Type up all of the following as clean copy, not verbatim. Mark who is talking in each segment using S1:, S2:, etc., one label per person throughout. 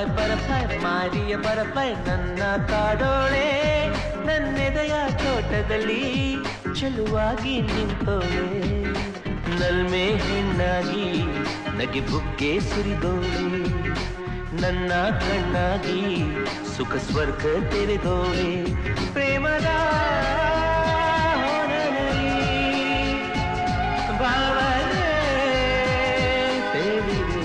S1: butterfly ಮಾರಿಯ butterfly ನನ್ನ ಕಾಡೋಳೆ ನನ್ನೆದೆಯ ತೋಟದಲ್ಲಿ ಚೆಲುವಾಗಿ ನಿಂತೋಳೆ ನಲ್ಮೆ ಹೆಣ್ಣಾಗಿ ನಗೆ ಬುಗ್ಗೆ ಸುರಿದೋಳೆ ನನ್ನ ಕಣ್ಣಾಗಿ ಸುಖ ಸ್ವರ್ಗ ತೆರೆದೋಳೆ ಪ್ರೇಮದ ಹೊನಲಿ ಭಾವನೆ ತೇಲಿದೆ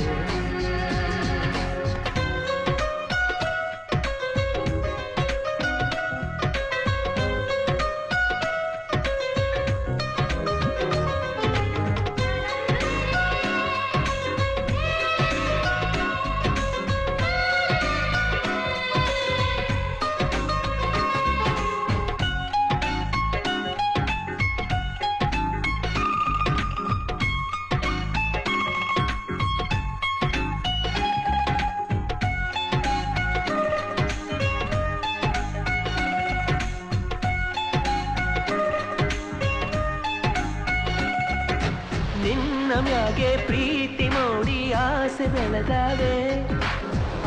S1: ನಿನ್ನ ಮ್ಯಾಗೆ ಪ್ರೀತಿ ನೋಡಿ ಆಸೆ ಬೆಳೆದಾವೆ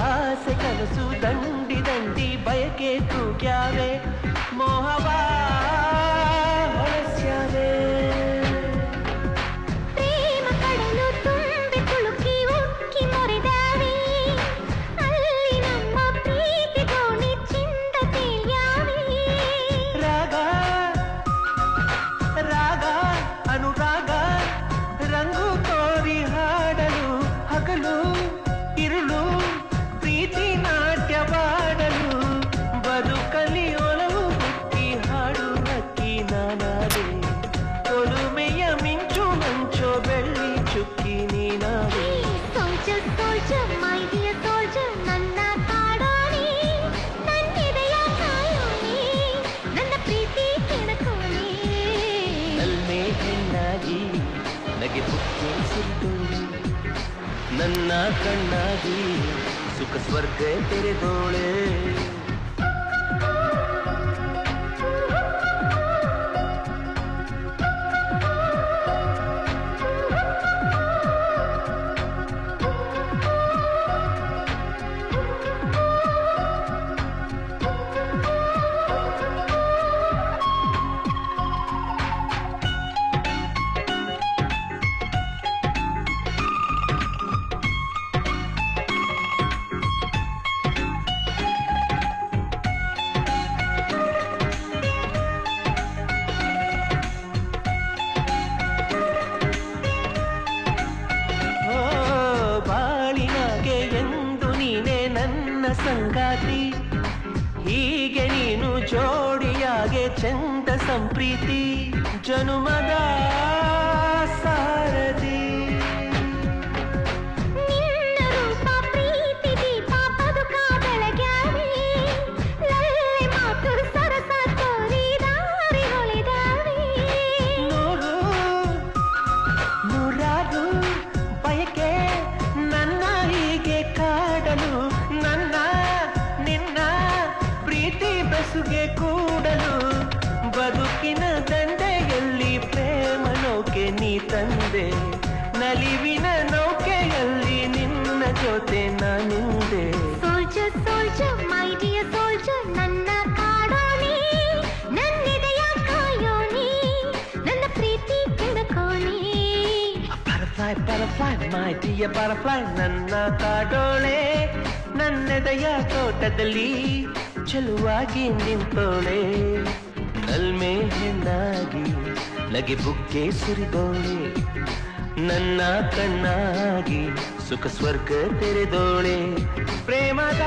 S1: ಆಸೆ ಕನಸು ದಂಡಿ ದಂಡಿ ಬಯಕೆ ತೂಗ್ಯಾವೆ ಮೋಹವ ಹೊಳಸ್ಯಾವೆ
S2: ಪ್ರೇಮ ಕಡಲು ತುಂಬಿ ತುಳುಕಿ ಉಕ್ಕಿ ಮೊರೆದಾವೆ ಅಲ್ಲಿ ನಮ್ಮ ಪ್ರೀತಿ ದೋಣಿ ಚಿಂದ ತೇಲ್ಯಾವೆ
S1: ರಾಗ ರಾಗ ಅನುರಾಗ ರಂಗು ತೋರಿ ಹಾಡಲು ಹಗಲು ಇರುಳು ಪ್ರೀತಿ ನಾಟ್ಯವಾಡಲು ಬದುಕಲಿ ಒಲವು ಹುಟ್ಟಿ ಹಾಡು ಹಕ್ಕಿ ನಾನಾದೆ ಒಲುಮೆಯ ಮಿಂಚು ಮಂಚೋ ಬೆಳ್ಳಿ ಚುಕ್ಕಿ ನೀನಾದೆ
S2: soldier soldier my dear soldier ನನ್ನ ಕಾಡೋಣಿ ನನ್ನೆದೆಯ ಕಾಯೋಣಿ ನನ್ನ ಪ್ರೀತಿ ಕೆಣಕೋಣಿ
S1: ನಲ್ಮೆ ಹೆಣ್ಣಾಗಿ ನಗೆ ಬುಕ್ಕೆ ಸುರಿದೋಳೆ ನನ್ನ ಕಣ್ಣಾಗಿ ಸುಖ ಸ್ವರ್ಗ ತೆರೆದೋಳೆ ಬಾಳಿನಾಗೆ ಎಂದು ನೀನೆ ನನ್ನ ಸಂಗಾತಿ ಹೀಗೆ ನೀನು ಜೋಡಿಯಾಗೆ ಚಂದ ಸಂಪ್ರೀತಿ ಜನುಮದ ಸಾರದಿ
S2: ನಿನ್ನ ರೂಪ ಪ್ರೀತಿ ದೀಪ ಬದುಕ ಬೆಳಗ್ಯಾವೆ ಲಲ್ಲೆ ಮಾತು ಸರಸ ತೋರಿ ದಾರಿ ಹೊಳೆದಾವೆ
S1: ನೂರು ನೂರಾರು ಬಯಕೆ ನನ್ನ ಹೀಗೆ ಕಾಡಲು ನನ್ನ ನಿನ್ನ ಪ್ರೀತಿ ಬೆಸುಗೆ ಕೂಡಲು ಬದುಕಿನ ದಂಡೆಯಲ್ಲಿ ಪ್ರೇಮ ನೌಕೆ ನೀ ತಂದೆ ನಲಿವಿನ ನೌಕೆಯಲ್ಲಿ ನಿನ್ನ ಜೊತೆ ನಾನಿಂದೆ
S2: soldier soldier my dear soldier ನನ್ನ ಕಾಡೋಣಿ ನನ್ನೆದೆಯ ಕಾಯೋಣಿ ನನ್ನ ಪ್ರೀತಿ ಕೆಣಕೋಣಿ
S1: butterfly butterfly my dear butterfly ನನ್ನ ಕಾಡೋಳೆ ನನ್ನೆದೆಯ ತೋಟದಲ್ಲಿ ಚೆಲುವಾಗಿ ನಿಂತೋಳೆ ನಲ್ಮೆ ಹೆಣ್ಣಾಗಿ ನಗೆ ಬುಗ್ಗೆ ಸುರಿದೋಳೆ ನನ್ನ ಕಣ್ಣಾಗಿ ಸುಖ ಸ್ವರ್ಗ ತೆರೆದೋಳೆ ಪ್ರೇಮದ